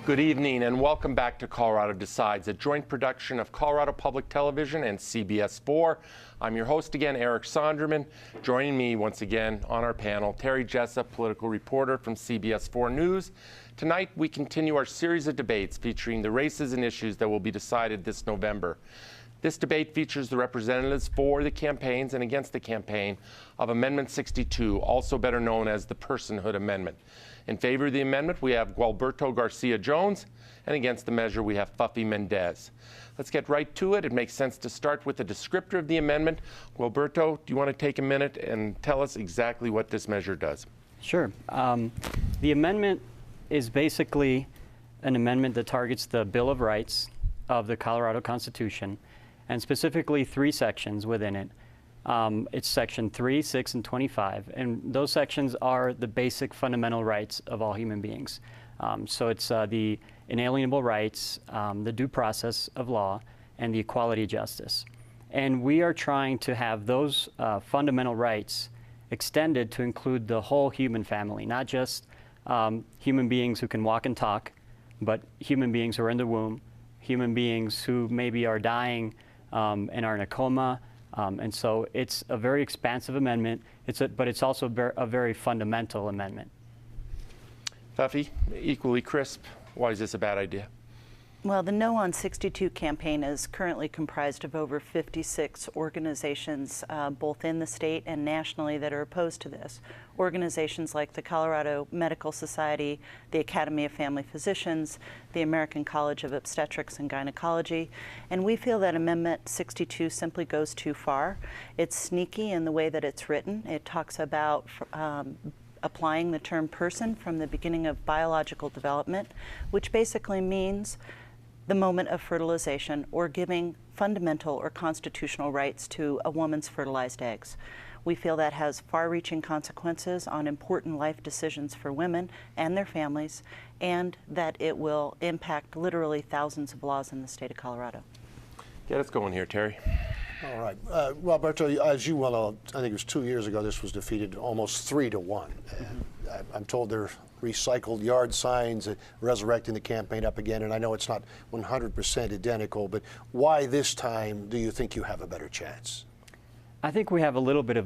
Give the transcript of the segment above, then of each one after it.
Good evening and welcome back to Colorado Decides, a joint production of Colorado Public Television and CBS 4. I'm your host again, Eric Sondermann. Joining me once again on our panel, Terry Jessup, political reporter from CBS 4 News. Tonight we continue our series of debates featuring the races and issues that will be decided this November. This debate features the representatives for the campaigns and against the campaign of Amendment 62, also better known as the Personhood Amendment. In favor of the amendment, we have Gualberto Garcia Jones, and against the measure, we have Fuffy Mendez. Let's get right to it. It makes sense to start with the descriptor of the amendment. Gualberto, do you want to take a minute and tell us exactly what this measure does? Sure. The amendment is basically an amendment that targets the Bill of Rights of the Colorado Constitution, and specifically 3 sections within it. It's section 3, 6, and 25, and those sections are the basic fundamental rights of all human beings. So it's the inalienable rights, the due process of law, and the equality of justice. And we are trying to have those fundamental rights extended to include the whole human family, not just human beings who can walk and talk, but human beings who are in the womb, human beings who maybe are dying and are in a coma. And so it's a very expansive amendment, but it's also a very fundamental amendment. Fuffy, equally crisp. Why is this a bad idea? Well, the No on 62 campaign is currently comprised of over 56 organizations, both in the state and nationally, that are opposed to this. Organizations like the Colorado Medical Society, the Academy of Family Physicians, the American College of Obstetrics and Gynecology, and we feel that Amendment 62 simply goes too far. It's sneaky in the way that it's written. It talks about applying the term person from the beginning of biological development, which basically means the moment of fertilization, or giving fundamental or constitutional rights to a woman's fertilized eggs. We feel that has far-reaching consequences on important life decisions for women and their families, and that it will impact literally thousands of laws in the state of Colorado. Get us going here, Terry. All right. Well, Alberto, as you well know, I think it was 2 years ago, this was defeated almost 3-1. I'm told they're recycled yard signs, resurrecting the campaign up again, and I know it's not 100% identical, but why this time do you think you have a better chance? I think we have a little bit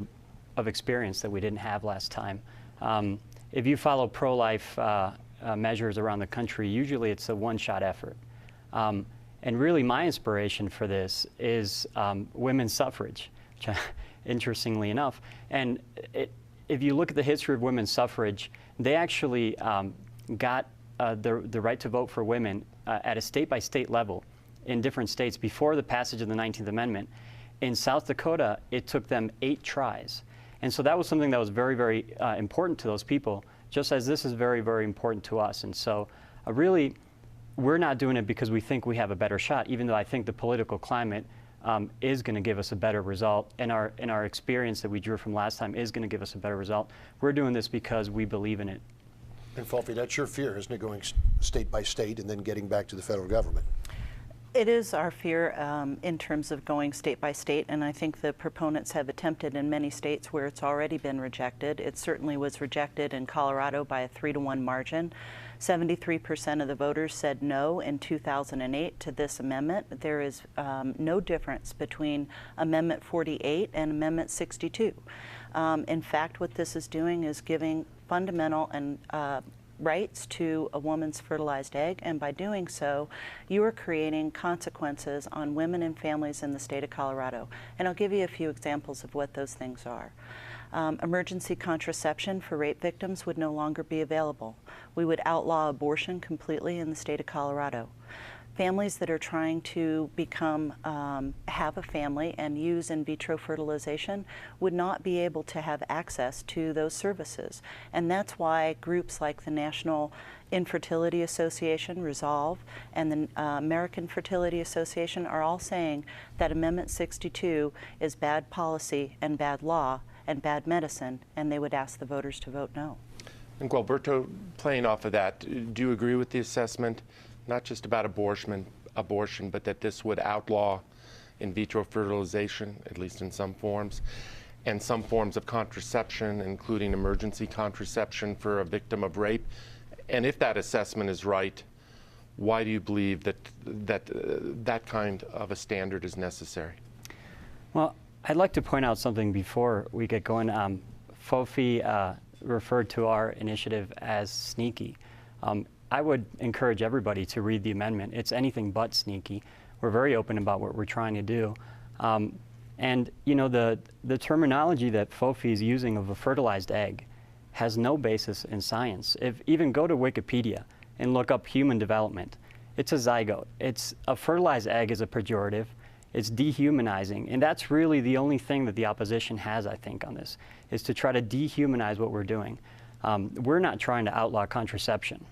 of experience that we didn't have last time. If you follow pro-life measures around the country, usually it's a one-shot effort. And really my inspiration for this is women's suffrage, which, interestingly enough. And if you look at the history of women's suffrage, they actually got the right to vote for women at a state-by-state level in different states before the passage of the 19th Amendment. In South Dakota, it took them 8 tries. And so that was something that was very, very important to those people, just as this is very, very important to us. And so really, we're not doing it because we think we have a better shot, even though I think the political climate is going to give us a better result, and our experience that we drew from last time is going to give us a better result. We're doing this because we believe in it. And Fuffy, that's your fear, isn't it, going state by state and then getting back to the federal government? It is our fear in terms of going state by state, and I think the proponents have attempted in many states where it's already been rejected. It certainly was rejected in Colorado by a 3-1 margin. 73% of the voters said no in 2008 to this amendment. There is no difference between Amendment 48 and Amendment 62. In fact, what this is doing is giving fundamental and rights to a woman's fertilized egg, and by doing so, you are creating consequences on women and families in the state of Colorado. And I'll give you a few examples of what those things are. Emergency contraception for rape victims would no longer be available. We would outlaw abortion completely in the state of Colorado. Families that are trying to have a family and use in vitro fertilization would not be able to have access to those services. And that's why groups like the National Infertility Association, Resolve, and the American Fertility Association are all saying that Amendment 62 is bad policy and bad law and bad medicine, and they would ask the voters to vote no. And Gualberto, playing off of that, do you agree with the assessment, not just about abortion, but that this would outlaw in vitro fertilization, at least in some forms, and some forms of contraception, including emergency contraception for a victim of rape? And if that assessment is right, Why do you believe that kind of a standard is necessary? Well, I'd like to point out something before we get going. Fofi referred to our initiative as sneaky. I would encourage everybody to read the amendment. It's anything but sneaky. We're very open about what we're trying to do. And you know, the terminology that Fofi is using of a fertilized egg has no basis in science. Even go to Wikipedia and look up human development. It's a zygote. A fertilized egg is a pejorative. It's dehumanizing. And that's really the only thing that the opposition has, I think, on this, is to try to dehumanize what we're doing. We're not trying to outlaw contraception.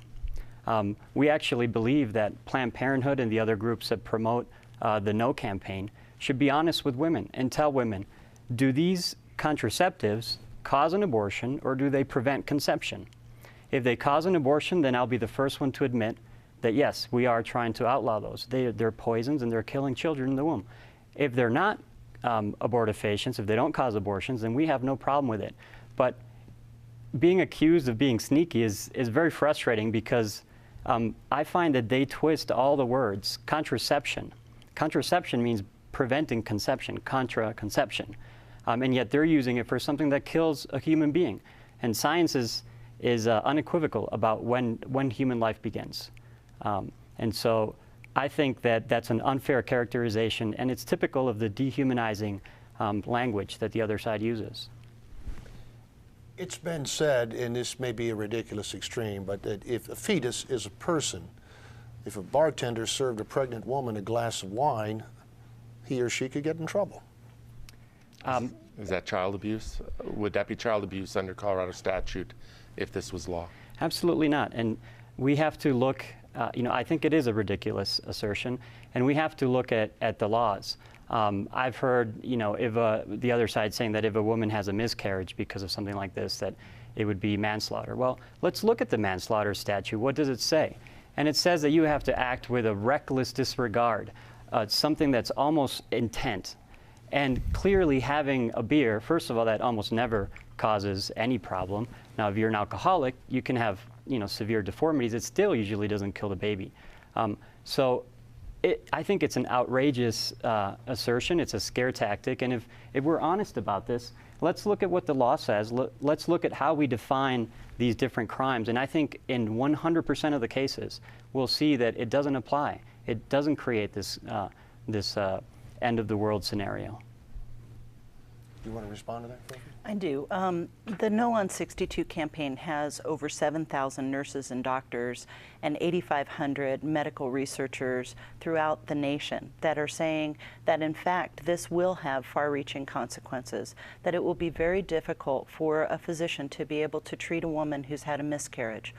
We actually believe that Planned Parenthood and the other groups that promote the No campaign should be honest with women and tell women, do these contraceptives cause an abortion or do they prevent conception? If they cause an abortion, then I'll be the first one to admit that yes, we are trying to outlaw those. They're poisons and they're killing children in the womb. If they're not abortifacients, if they don't cause abortions, then we have no problem with it. But being accused of being sneaky is very frustrating because I find that they twist all the words. Contraception. Contraception means preventing conception, contraconception. And yet they're using it for something that kills a human being. And science is unequivocal about when human life begins. And so I think that that's an unfair characterization, and it's typical of the dehumanizing language that the other side uses. It's been said, and this may be a ridiculous extreme, but that if a fetus is a person, if a bartender served a pregnant woman a glass of wine, he or she could get in trouble. Is that child abuse? Would that be child abuse under Colorado statute if this was law? Absolutely not. And we have to look, you know, I think it is a ridiculous assertion, and we have to look at the laws. I've heard, you know, the other side saying that if a woman has a miscarriage because of something like this, that it would be manslaughter. Well, let's look at the manslaughter statute. What does it say? And it says that you have to act with a reckless disregard, something that's almost intent. And clearly having a beer, first of all, that almost never causes any problem. Now, if you're an alcoholic, you can have, you know, severe deformities. It still usually doesn't kill the baby. So I think it's an outrageous assertion. It's a scare tactic. And if we're honest about this, let's look at what the law says. Let's look at how we define these different crimes. And I think in 100% of the cases, we'll see that it doesn't apply. It doesn't create this end of the world scenario. Do you want to respond to that, Frankie? I do. The No on 62 campaign has over 7,000 nurses and doctors and 8,500 medical researchers throughout the nation that are saying that, in fact, this will have far-reaching consequences, that it will be very difficult for a physician to be able to treat a woman who's had a miscarriage,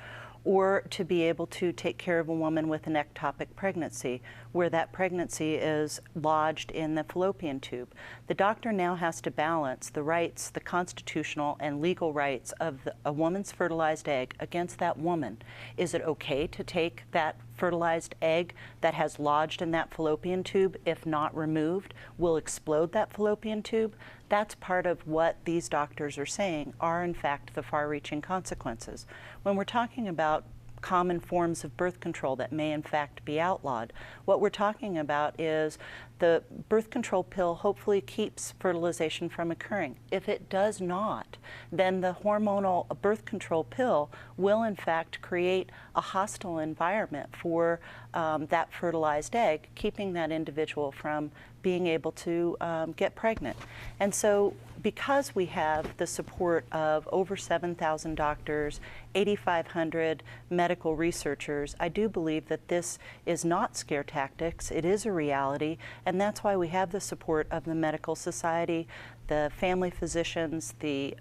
or to be able to take care of a woman with an ectopic pregnancy, where that pregnancy is lodged in the fallopian tube. The doctor now has to balance the rights, the constitutional and legal rights of a woman's fertilized egg against that woman. Is it okay to take that fertilized egg that has lodged in that fallopian tube, if not removed, will explode that fallopian tube? That's part of what these doctors are saying are, in fact, the far-reaching consequences. When we're talking about common forms of birth control that may, in fact, be outlawed, what we're talking about is the birth control pill hopefully keeps fertilization from occurring. If it does not, then the hormonal birth control pill will, in fact, create a hostile environment for that fertilized egg, keeping that individual from being able to get pregnant. And so because we have the support of over 7,000 doctors, 8,500 medical researchers, I do believe that this is not scare tactics. It is a reality, and that's why we have the support of the medical society, the family physicians, the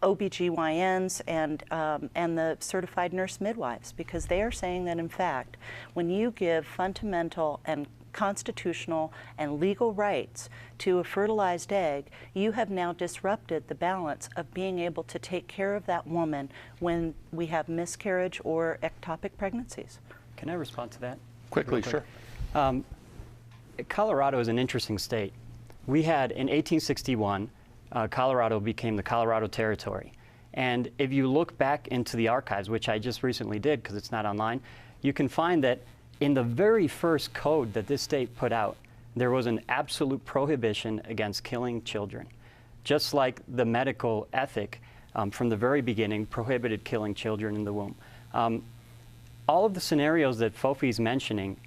OBGYNs, and the certified nurse midwives, because they are saying that, in fact, when you give fundamental and constitutional and legal rights to a fertilized egg, you have now disrupted the balance of being able to take care of that woman when we have miscarriage or ectopic pregnancies. Can I respond to that? Quickly, sure. Colorado is an interesting state. We had, in 1861, Colorado became the Colorado Territory. And if you look back into the archives, which I just recently did because it's not online, you can find that in the very first code that this state put out, there was an absolute prohibition against killing children. Just like the medical ethic from the very beginning prohibited killing children in the womb. All of the scenarios that Fofi's mentioning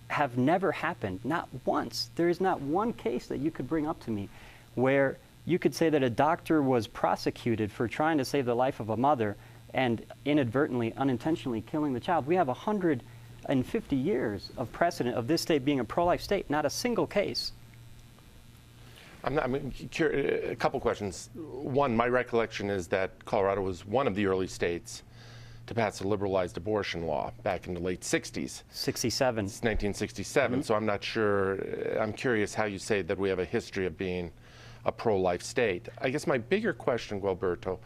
have never happened, not once. There is not one case that you could bring up to me where you could say that a doctor was prosecuted for trying to save the life of a mother and inadvertently, unintentionally killing the child. We have 150 years of precedent of this state being a pro-life state, not a single case. I'm curious, a couple questions. One, my recollection is that Colorado was one of the early states to pass a liberalized abortion law back in the late 60s. 67. It's 1967, so I'm not sure. I'm curious how you say that we have a history of being a pro-life state. I guess my bigger question, Gualberto,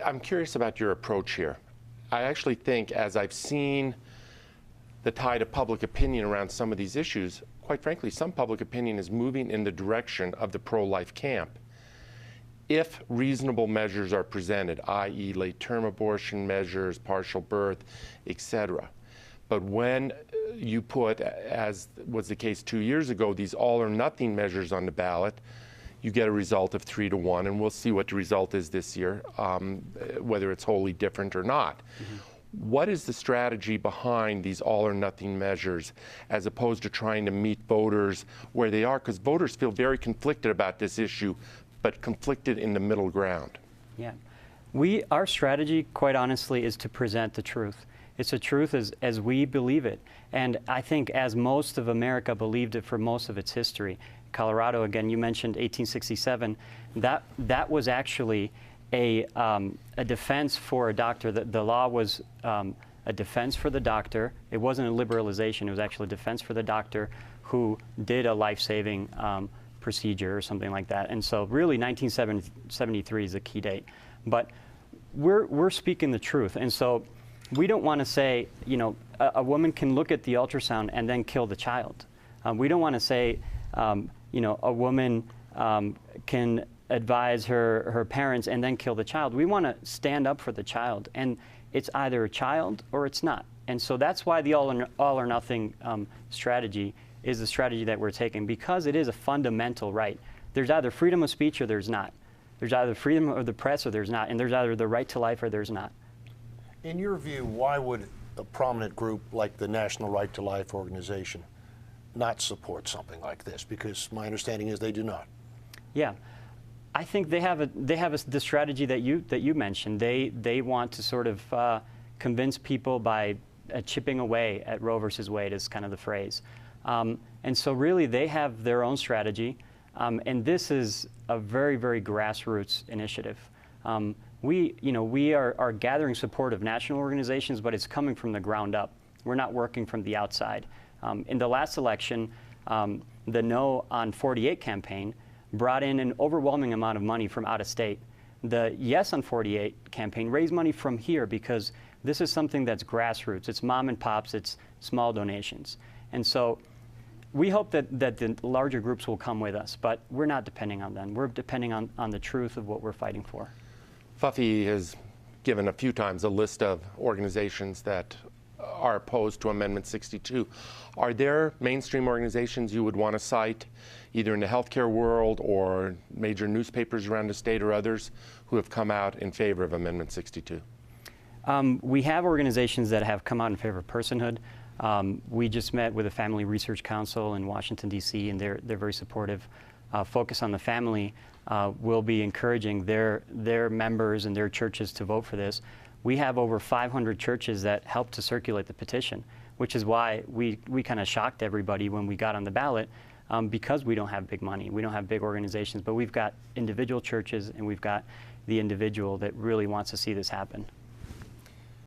I'm curious about your approach here. I actually think, as I've seen the tide of public opinion around some of these issues, quite frankly, some public opinion is moving in the direction of the pro-life camp. If reasonable measures are presented, i.e. late-term abortion measures, partial birth, etc. But when you put, as was the case 2 years ago, these all-or-nothing measures on the ballot, you get a result of 3-1, and we'll see what the result is this year, whether it's wholly different or not. What is the strategy behind these all-or-nothing measures as opposed to trying to meet voters where they are? Because voters feel very conflicted about this issue, but conflicted in the middle ground. Yeah. Our strategy, quite honestly, is to present the truth. It's the truth as we believe it. And I think as most of America believed it for most of its history. Colorado, again, you mentioned 1867. That was actually a defense for a doctor. The law was a defense for the doctor. It wasn't a liberalization. It was actually a defense for the doctor who did a life-saving procedure or something like that. And so really 1973 is the key date. But we're speaking the truth. And so we don't want to say, you know, a woman can look at the ultrasound and then kill the child. We don't want to say, you know, a woman can advise her parents and then kill the child. We want to stand up for the child, and it's either a child or it's not. And so that's why the all or nothing strategy is the strategy that we're taking, because it is a fundamental right. There's either freedom of speech or there's not. There's either freedom of the press or there's not, and there's either the right to life or there's not. In your view, why would a prominent group like the National Right to Life organization not support something like this? Because my understanding is they do not. Yeah, I think they have the strategy that you mentioned. They want to sort of convince people by chipping away at Roe versus Wade, is kind of the phrase. And so really they have their own strategy, and this is a very, very grassroots initiative. We are gathering support of national organizations, but it's coming from the ground up. We're not working from the outside. In the last election, the No on 48 campaign brought in an overwhelming amount of money from out of state. The Yes on 48 campaign raised money from here because this is something that's grassroots. It's mom and pops, it's small donations. And so we hope that the larger groups will come with us, but we're not depending on them. We're depending on the truth of what we're fighting for. Fofi has given a few times a list of organizations that are opposed to Amendment 62. Are there mainstream organizations you would want to cite, either in the healthcare world or major newspapers around the state or others, who have come out in favor of Amendment 62? We have organizations that have come out in favor of personhood. We just met with the Family Research Council in Washington, D.C., and they're very supportive. Focus on the Family will be encouraging their members and their churches to vote for this. We have over 500 churches that helped to circulate the petition, which is why we kind of shocked everybody when we got on the ballot, because we don't have big money. We don't have big organizations, but we've got individual churches and we've got the individual that really wants to see this happen.